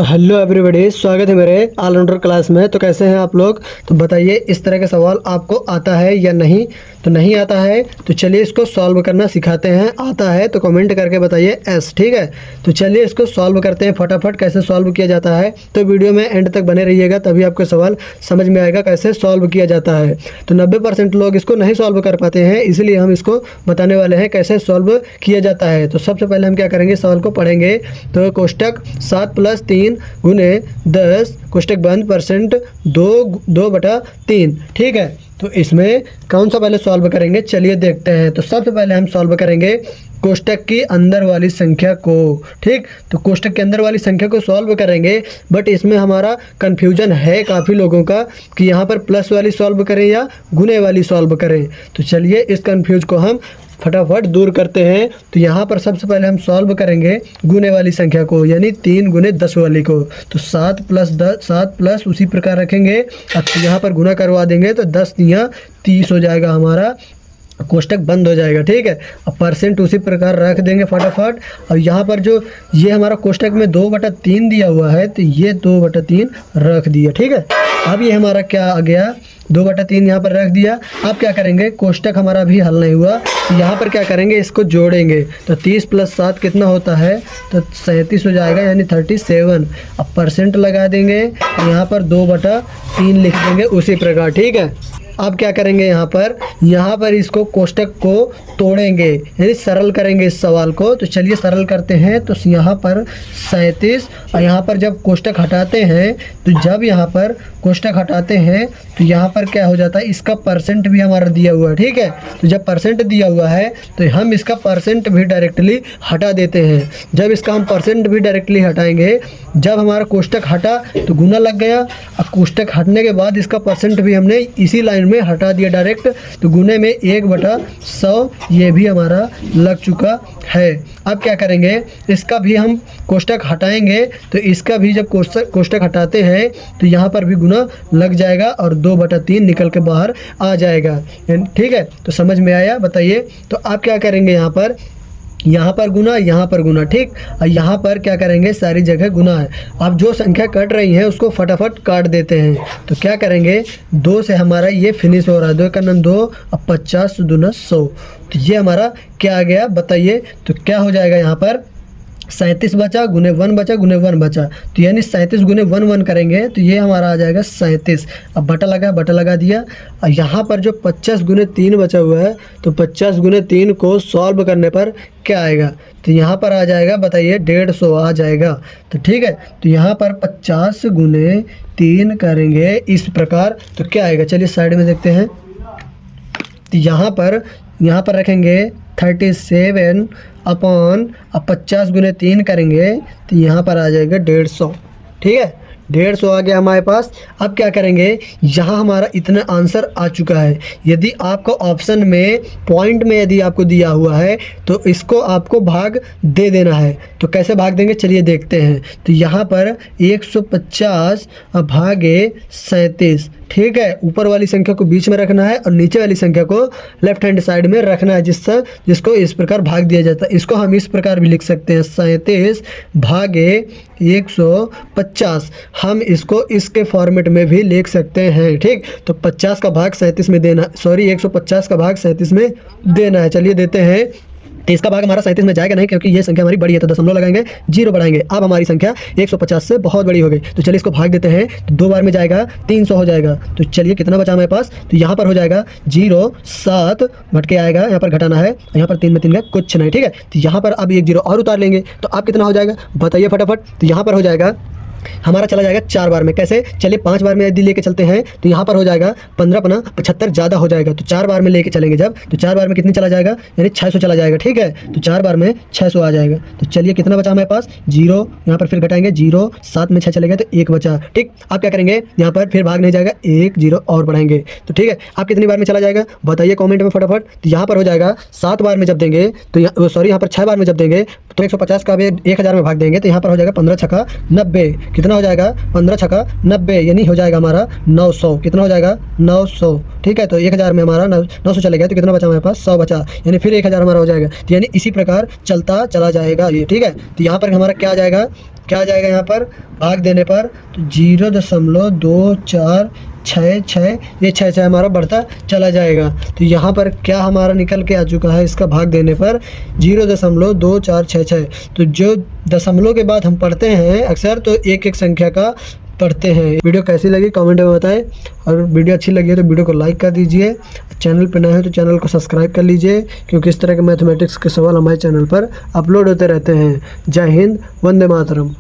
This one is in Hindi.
हेलो एवरीबॉडी, स्वागत है मेरे ऑलराउंडर क्लास में। तो कैसे हैं आप लोग? तो बताइए, इस तरह का सवाल आपको आता है या नहीं? तो नहीं आता है तो चलिए इसको सॉल्व करना सिखाते हैं। आता है तो कमेंट करके बताइए एस, ठीक है। तो चलिए इसको सॉल्व करते हैं फटाफट। कैसे सॉल्व किया जाता है तो वीडियो में एंड तक बने रहिएगा, तभी आपको सवाल समझ में आएगा कैसे सॉल्व किया जाता है। तो 90% लोग इसको नहीं सॉल्व कर पाते हैं, इसलिए हम इसको बताने वाले हैं कैसे सॉल्व किया जाता है। तो सबसे पहले हम क्या करेंगे, सवाल को पढ़ेंगे। तो कोष्टक 7 + 3 गुने 10 कोष्टक बंद परसेंट 2/3, ठीक है। तो इसमें कौन सा पहले सॉल्व करेंगे, चलिए देखते हैं। तो सबसे पहले हम सॉल्व करेंगे कोष्टक की अंदर वाली संख्या को, ठीक। तो कोष्टक के अंदर वाली संख्या को सॉल्व करेंगे, बट इसमें हमारा कन्फ्यूजन है काफ़ी लोगों का कि यहाँ पर प्लस वाली सॉल्व करें या गुने वाली सॉल्व करें। तो चलिए इस कन्फ्यूज को हम फटाफट दूर करते हैं। तो यहाँ पर सबसे पहले हम सॉल्व करेंगे गुने वाली संख्या को, यानी 3 गुने 10 वाली को। तो 7 + 10, 7 प्लस उसी प्रकार रखेंगे। अब तो यहाँ पर गुना करवा देंगे तो 10 × 30 हो जाएगा, हमारा कोष्टक बंद हो जाएगा, ठीक है। अब परसेंट उसी प्रकार रख देंगे फटाफट। और यहाँ पर जो ये हमारा कोष्टक में 2/3 दिया हुआ है, तो ये 2/3 रख दिया, ठीक है। अब ये हमारा क्या आ गया, 2/3 यहाँ पर रख दिया। अब क्या करेंगे, कोष्टक हमारा भी हल नहीं हुआ, तो यहाँ पर क्या करेंगे, इसको जोड़ेंगे। तो 30 + 7 कितना होता है, तो 37 हो जाएगा, यानी 37। अब परसेंट लगा देंगे, यहाँ पर 2/3 लिख देंगे उसी प्रकार, ठीक है। अब क्या करेंगे, यहाँ पर इसको कोष्टक को तोड़ेंगे, यानी सरल करेंगे इस सवाल को। तो चलिए सरल करते हैं। तो यहाँ पर 37, और यहाँ पर जब कोष्टक हटाते हैं, तो जब यहाँ पर कोष्टक हटाते हैं तो यहाँ पर क्या हो जाता है, इसका परसेंट भी हमारा दिया हुआ है, ठीक है। तो जब परसेंट दिया हुआ है तो हम इसका परसेंट भी डायरेक्टली हटा देते हैं। जब इसका हम परसेंट भी डायरेक्टली हटाएंगे, जब हमारा कोष्टक हटा तो गुना लग गया। अब कोष्टक हटने के बाद इसका परसेंट भी हमने इसी लाइन में हटा दिया डायरेक्ट, तो गुने में 1/100 ये भी हमारा लग चुका है। अब क्या करेंगे, इसका भी हम कोष्टक हटाएंगे। तो इसका भी जब कोष्टक हटाते हैं तो यहाँ पर भी गुना लग जाएगा और 2/3 निकल के बाहर आ जाएगा, ठीक है। तो समझ में आया, बताइए। तो आप क्या करेंगे, यहाँ पर गुना, यहाँ पर गुना, ठीक। और यहाँ पर क्या करेंगे, सारी जगह गुना है। अब जो संख्या कट रही है उसको फटाफट काट देते हैं। तो क्या करेंगे, 2 से हमारा ये फिनिश हो रहा है, 2 का 2, अब 50 दूना 100। तो ये हमारा क्या आ गया, बताइए। तो क्या हो जाएगा, यहाँ पर 37 बचा, गुने 1 बचा, गुने 1 बचा। तो यानी 37 गुने 1 करेंगे तो ये हमारा आ जाएगा 37। अब बटा लगा दिया। और यहाँ पर जो 50 गुने 3 बचा हुआ है, तो 50 गुने 3 को सॉल्व करने पर क्या आएगा, तो यहाँ पर आ जाएगा, बताइए, 150 आ जाएगा। तो ठीक है, तो यहाँ पर 50 गुने 3 करेंगे इस प्रकार, तो क्या आएगा, चलिए साइड में देखते हैं। तो यहाँ पर रखेंगे 37 अपॉन, अब 50 गुने 3 करेंगे तो यहाँ पर आ जाएगा 150, ठीक है। 150 आ गया हमारे पास। अब क्या करेंगे, यहाँ हमारा इतना आंसर आ चुका है। यदि आपको ऑप्शन में पॉइंट में यदि आपको दिया हुआ है तो इसको आपको भाग दे देना है। तो कैसे भाग देंगे, चलिए देखते हैं। तो यहाँ पर 150 भागे 37, ठीक है। ऊपर वाली संख्या को बीच में रखना है और नीचे वाली संख्या को लेफ्ट हैंड साइड में रखना है, जिसको इस प्रकार भाग दिया जाता है। इसको हम इस प्रकार भी लिख सकते हैं, 37 भागे 150। हम इसको इसके फॉर्मेट में भी लिख सकते हैं, ठीक। तो 50 का भाग 37 में देना, 150 का भाग 37 में देना है। चलिए देते हैं। तो इसका भाग हमारा 37 में जाएगा नहीं, क्योंकि ये संख्या हमारी बड़ी है, तो दशमलव लगाएंगे, 0 बढ़ाएंगे। अब हमारी संख्या 150 से बहुत बड़ी हो गई। तो चलिए इसको भाग देते हैं। तो 2 बार में जाएगा, 300 हो जाएगा। तो चलिए कितना बचा हमारे पास, तो यहाँ पर हो जाएगा 0, 7 भटके आएगा, यहाँ पर घटाना है, यहाँ पर 3 में 3 का कुछ नहीं, ठीक है। तो यहाँ पर अब 1 0 और उतार लेंगे, तो अब कितना हो जाएगा, बताइए फटाफट। तो यहाँ पर हो जाएगा, हमारा चला जाएगा 4 बार में। कैसे, चलिए 5 बार में यदि लेके चलते हैं तो यहाँ पर हो जाएगा 15 × 75 ज़्यादा हो जाएगा। तो 4 बार में लेके चलेंगे जब, तो 4 बार में कितनी चला जाएगा, यानी 600 चला जाएगा, ठीक है। तो 4 बार में 600 आ जाएगा। तो चलिए कितना बचा हमारे पास, 0, यहाँ पर फिर घटाएंगे, 0, 7 में 6 चलेगा तो 1 बचा, ठीक। आप क्या करेंगे, यहाँ पर फिर भाग नहीं जाएगा, 1 0 और बढ़ाएंगे। तो ठीक है, आप कितनी बार में चला जाएगा, बताइए कॉमेंट में फटाफट। तो यहाँ पर हो जाएगा 7 बार में जब देंगे तो यहाँ पर 6 बार में जब देंगे तो 150 का भी 1000 में भाग देंगे, तो यहाँ पर हो जाएगा 15 × 90, कितना हो जाएगा 15 छक्का 90, यानी हो जाएगा हमारा 900। कितना हो जाएगा 900, ठीक है। तो 1000 में हमारा 900 चले गया तो कितना बचा हमारे पास 100 बचा, यानी फिर 1000 हमारा हो जाएगा। तो यानी इसी प्रकार चलता चला जाएगा ये, ठीक है। तो यहाँ पर हमारा क्या आ जाएगा यहाँ पर भाग देने पर, तो 0.2466, ये 6 हमारा बढ़ता चला जाएगा। तो यहाँ पर क्या हमारा निकल के आ चुका है इसका भाग देने पर 0.2466। तो जो दशमलव के बाद हम पढ़ते हैं अक्सर, तो एक एक संख्या का पढ़ते हैं। वीडियो कैसी लगी कमेंट में बताएं, और वीडियो अच्छी लगी है तो वीडियो को लाइक कर दीजिए। चैनल पर नए हैं तो चैनल को सब्सक्राइब कर लीजिए, क्योंकि इस तरह के मैथमेटिक्स के सवाल हमारे चैनल पर अपलोड होते रहते हैं। जय हिंद, वंदे मातरम।